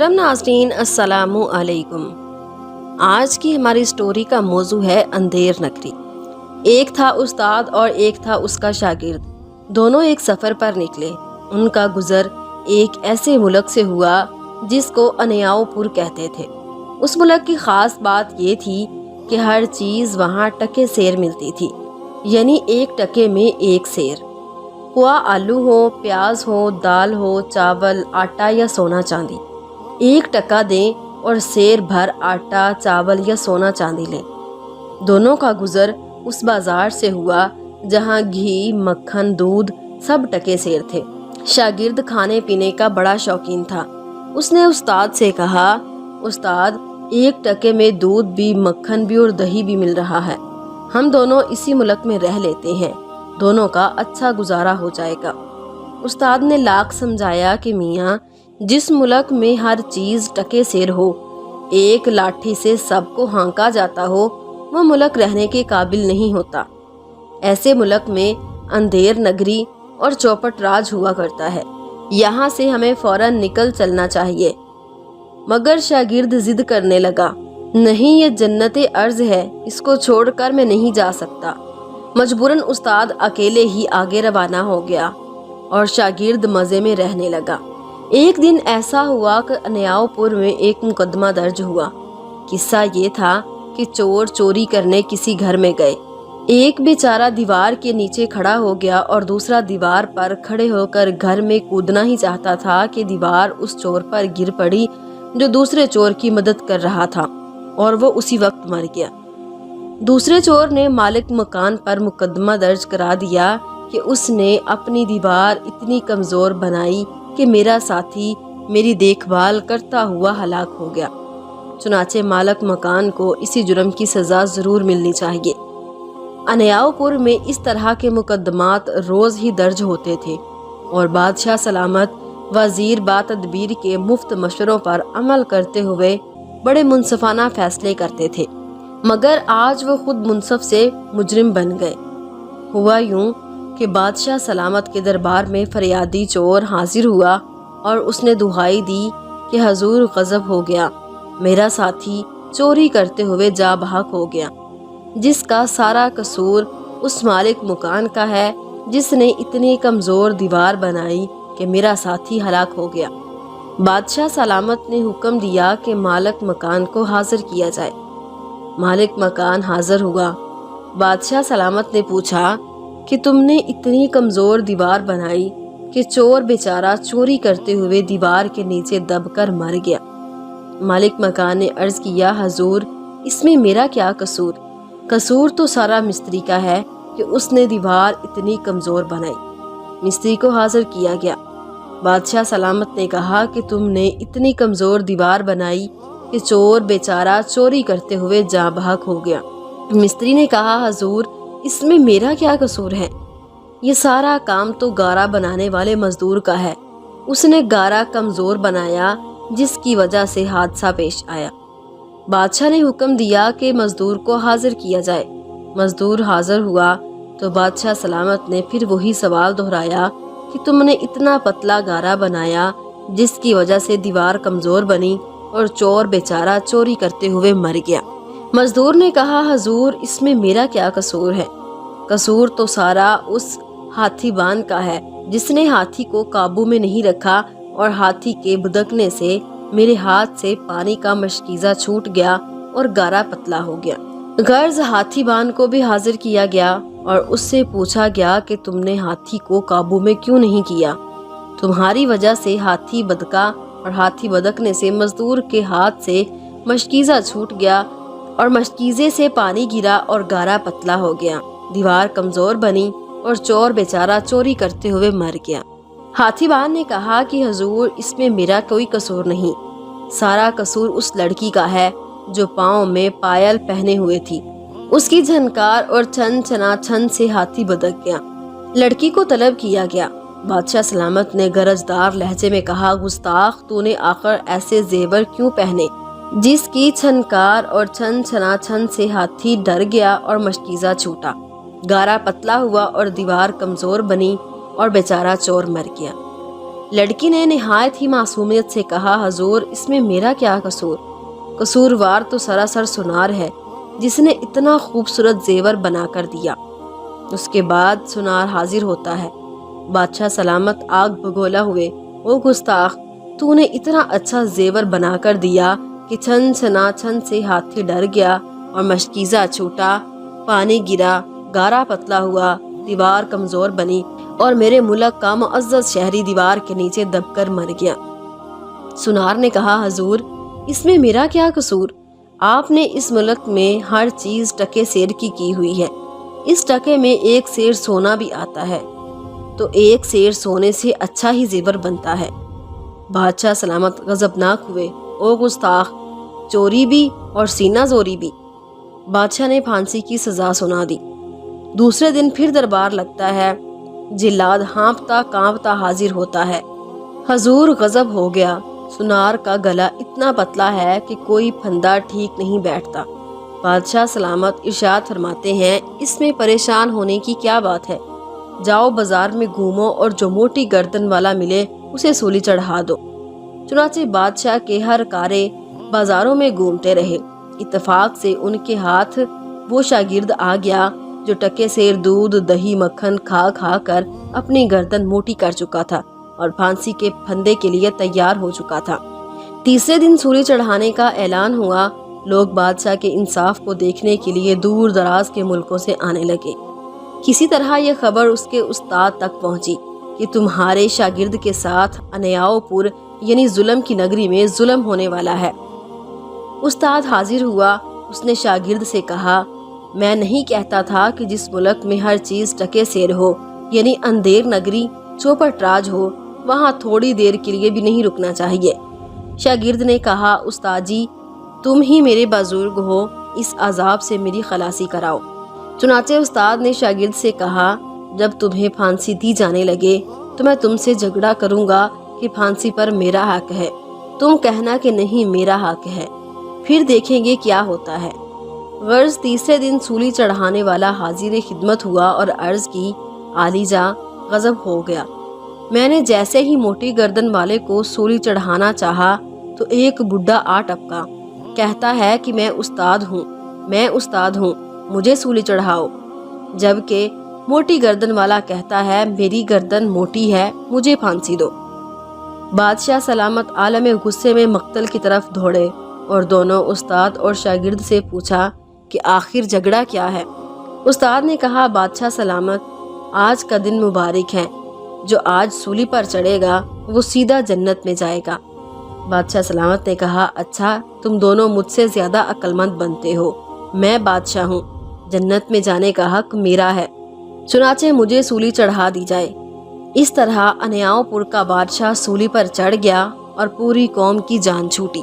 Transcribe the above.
मोहतरम नाज़रीन, अस्सलाम अलैकुम। आज की हमारी स्टोरी का मौजू है अंधेर नगरी। एक था उस्ताद और एक था उसका शागिर्द। दोनों एक सफ़र पर निकले। उनका गुज़र एक ऐसे मुल्क से हुआ जिसको अनयाओपुर कहते थे। उस मुल्क की ख़ास बात ये थी कि हर चीज़ वहाँ टके सेर मिलती थी, यानी एक टके में एक सेर। हुआ आलू हो, प्याज हो, दाल हो, चावल, आटा या सोना चांदी, 1 टका दें और सेर भर आटा, चावल या सोना चांदी लें। दोनों का गुजर उस बाजार से हुआ जहां घी, मक्खन, दूध सब टके सेर थे। शागिर्द खाने पीने का बड़ा शौकीन था। उसने उस्ताद से कहा, उस्ताद 1 टके में दूध भी, मक्खन भी और दही भी मिल रहा है। हम दोनों इसी मुल्क में रह लेते हैं, दोनों का अच्छा गुजारा हो जाएगा। उस्ताद ने लाख समझाया कि मियाँ, जिस मुल्क में हर चीज़ टके सेर हो, एक लाठी से सबको हाँका जाता हो, वह मुल्क रहने के काबिल नहीं होता। ऐसे मुल्क में अंधेर नगरी और चौपट राज हुआ करता है। यहाँ से हमें फौरन निकल चलना चाहिए। मगर शागिर्द जिद करने लगा, नहीं, ये जन्नते अर्ज है, इसको छोड़कर मैं नहीं जा सकता। मजबूरन उस्ताद अकेले ही आगे रवाना हो गया और शागिर्द मज़े में रहने लगा। एक दिन ऐसा हुआ कि अनयाओपुर में एक मुकदमा दर्ज हुआ। किस्सा ये था कि चोर चोरी करने किसी घर में गए। एक बेचारा दीवार के नीचे खड़ा हो गया और दूसरा दीवार पर खड़े होकर घर में कूदना ही चाहता था कि दीवार उस चोर पर गिर पड़ी जो दूसरे चोर की मदद कर रहा था, और वो उसी वक्त मर गया। दूसरे चोर ने मालिक मकान पर मुकदमा दर्ज करा दिया कि उसने अपनी दीवार इतनी कमज़ोर बनाई कि मेरा साथी मेरी देखभाल करता हुआ हलाक हो गया। चुनाचे मालिक मकान को इसी जुर्म की सज़ा ज़रूर मिलनी चाहिए। अनयाओपुर में इस तरह के मुकदमात रोज़ ही दर्ज होते थे और बादशाह सलामत वज़ीर बातदबीर के मुफ्त मशवरों पर अमल करते हुए बड़े मुनसफाना फैसले करते थे। मगर आज वो खुद मुनसफ से मुजरिम बन गए। हुआ यूं कि बादशाह सलामत के दरबार में फरियादी चोर हाजिर हुआ और उसने दुहाई दी कि हजूर, गज़ब हो गया, मेरा साथी चोरी करते हुए जा बहक हो गया, जिसका सारा कसूर उस मालिक मकान का है जिसने इतनी कमज़ोर दीवार बनाई कि मेरा साथी हलाक हो गया। बादशाह सलामत ने हुक्म दिया कि मालिक मकान को हाजिर किया जाए। मालिक मकान हाजिर हुआ। बादशाह सलामत ने पूछा कि तुमने इतनी कमज़ोर दीवार बनाई कि चोर बेचारा चोरी करते हुए दीवार के नीचे दबकर मर गया। मालिक मकान ने अर्ज़ किया, हजूर, इसमें मेरा क्या कसूर? कसूर तो सारा मिस्त्री का है कि उसने दीवार इतनी कमज़ोर बनाई। मिस्त्री को हाजिर किया गया। बादशाह सलामत ने कहा कि तुमने इतनी कमज़ोर दीवार बनाई कि चोर बेचारा चोरी करते हुए जा बहक हो गया। मिस्त्री ने कहा, हजूर, इसमें मेरा क्या कसूर है? ये सारा काम तो गारा बनाने वाले मजदूर का है। उसने गारा कमज़ोर बनाया, जिसकी वजह से हादसा पेश आया। बादशाह ने हुक्म दिया कि मजदूर को हाजिर किया जाए। मजदूर हाजिर हुआ तो बादशाह सलामत ने फिर वही सवाल दोहराया कि तुमने इतना पतला गारा बनाया जिसकी वजह से दीवार कमज़ोर बनी और चोर बेचारा चोरी करते हुए मर गया। मजदूर ने कहा, हजूर, इसमें मेरा क्या कसूर है? कसूर तो सारा उस हाथीबान का है जिसने हाथी को काबू में नहीं रखा और हाथी के भुदकने से मेरे हाथ से पानी का मशकीज़ा छूट गया और गारा पतला हो गया। गर्ज हाथीबान को भी हाजिर किया गया और उससे पूछा गया कि तुमने हाथी को काबू में क्यों नहीं किया? तुम्हारी वजह से हाथी बदका और हाथी बदकने से मजदूर के हाथ से मशकीज़ा छूट गया और मशकीज़े से पानी गिरा और गारा पतला हो गया। दीवार कमज़ोर बनी और चोर बेचारा चोरी करते हुए मर गया। हाथीबान ने कहा कि हजूर, इसमें मेरा कोई कसूर नहीं, सारा कसूर उस लड़की का है जो पाँव में पायल पहने हुए थी। उसकी झनकार और छन छना छन से हाथी बदक गया। लड़की को तलब किया गया। बादशाह सलामत ने गरजदार लहजे में कहा, गुस्ताख, तूने आखिर ऐसे जेवर क्यों पहने जिसकी छनकार और छन छना छन से हाथी डर गया और मशकीज़ा छूटा, गारा पतला हुआ और दीवार कमज़ोर बनी और बेचारा चोर मर गया। लड़की ने नहायत ही मासूमियत से कहा, हजूर इसमें मेरा क्या कसूर? कसूरवार तो सरासर सुनार है जिसने इतना खूबसूरत जेवर बना कर दिया। उसके बाद सुनार हाजिर होता है। बादशाह सलामत आग भगोला हुए, ओ गुस्ताख, तूने इतना अच्छा जेवर बना कर दिया कि छन छना छन से हाथी डर गया और मशकीज़ा छूटा, पानी गिरा, गारा पतला हुआ, दीवार कमज़ोर बनी और मेरे मुल्क का मुअज़्ज़ज़ शहरी दीवार के नीचे दबकर मर गया। सुनार ने कहा, हजूर इसमें मेरा क्या कसूर? आपने इस मुल्क में हर चीज़ टके सेर की हुई है। इस टके में एक सेर सोना भी आता है, तो एक सेर सोने से अच्छा ही जेवर बनता है। बादशाह सलामत गजबनाक हुए, ओ गुस्ताख, चोरी भी और सीना जोरी भी। बादशाह ने फांसी की सज़ा सुना दी। दूसरे दिन फिर दरबार लगता है। जिल्लाद हाँफता कांपता हाजिर होता है। हजूर गजब हो गया, सुनार का गला इतना पतला है कि कोई फंदा ठीक नहीं बैठता। बादशाह सलामत इरशाद फरमाते हैं, इसमें परेशान होने की क्या बात है? जाओ बाजार में घूमो और जो मोटी गर्दन वाला मिले उसे सूली चढ़ा दो। चुनाचे बादशाह के हर कारे बाजारों में घूमते रहे। इत्तेफाक से उनके हाथ वो शागिर्द आ गया जो टके सेर दूध दही मक्खन खा खा कर अपनी गर्दन मोटी कर चुका था और फांसी के फंदे के लिए तैयार हो चुका था। तीसरे दिन सूली चढ़ाने का ऐलान हुआ। लोग बादशाह के इंसाफ को देखने के लिए दूर दराज के मुल्कों से आने लगे। किसी तरह यह खबर उसके उस्ताद तक पहुंची कि तुम्हारे शागिर्द के साथ अनयाओपुर यानी जुल्म की नगरी में जुल्म होने वाला है। उस्ताद हाजिर हुआ। उसने शागिर्द से कहा, मैं नहीं कहता था कि जिस मुल्क में हर चीज़ टके सेर हो यानी अंधेर नगरी चौपट राज हो, वहाँ थोड़ी देर के लिए भी नहीं रुकना चाहिए। शागिर्द ने कहा, उस्ताद जी तुम ही मेरे बुजुर्ग हो, इस अजाब से मेरी खलासी कराओ। चुनाचे उस्ताद ने शागिर्द से कहा, जब तुम्हें फांसी दी जाने लगे तो मैं तुमसे झगड़ा करूंगा कि फांसी पर मेरा हक है। तुम कहना कि नहीं मेरा हक है, फिर देखेंगे क्या होता है। गर्ज तीसरे दिन सूली चढ़ाने वाला हाजिर खिदमत हुआ और अर्ज की, आलीजा गजब हो गया। मैंने जैसे ही मोटी गर्दन वाले को सूली चढ़ाना चाहा तो एक बुढ़ा आ टपका, कहता है कि मैं उस्ताद हूँ, मुझे सूली चढ़ाओ। जबकि मोटी गर्दन वाला कहता है, मेरी गर्दन मोटी है, मुझे फांसी दो। बादशाह सलामत आलम गुस्से में मक्तल की तरफ दौड़े और दोनों उस्ताद और शागिर्द से पूछा कि आखिर झगड़ा क्या है। उस्ताद ने कहा, बादशाह सलामत, आज का दिन मुबारक है, जो आज सूली पर चढ़ेगा वो सीधा जन्नत में जाएगा। बादशाह सलामत ने कहा, अच्छा तुम दोनों मुझसे ज़्यादा अक्लमंद बनते हो। मैं बादशाह हूँ, जन्नत में जाने का हक मेरा है, चुनाचे मुझे सूली चढ़ा दी जाए। इस तरह अनयाओपुर का बादशाह सूली पर चढ़ गया और पूरी कौम की जान छूटी।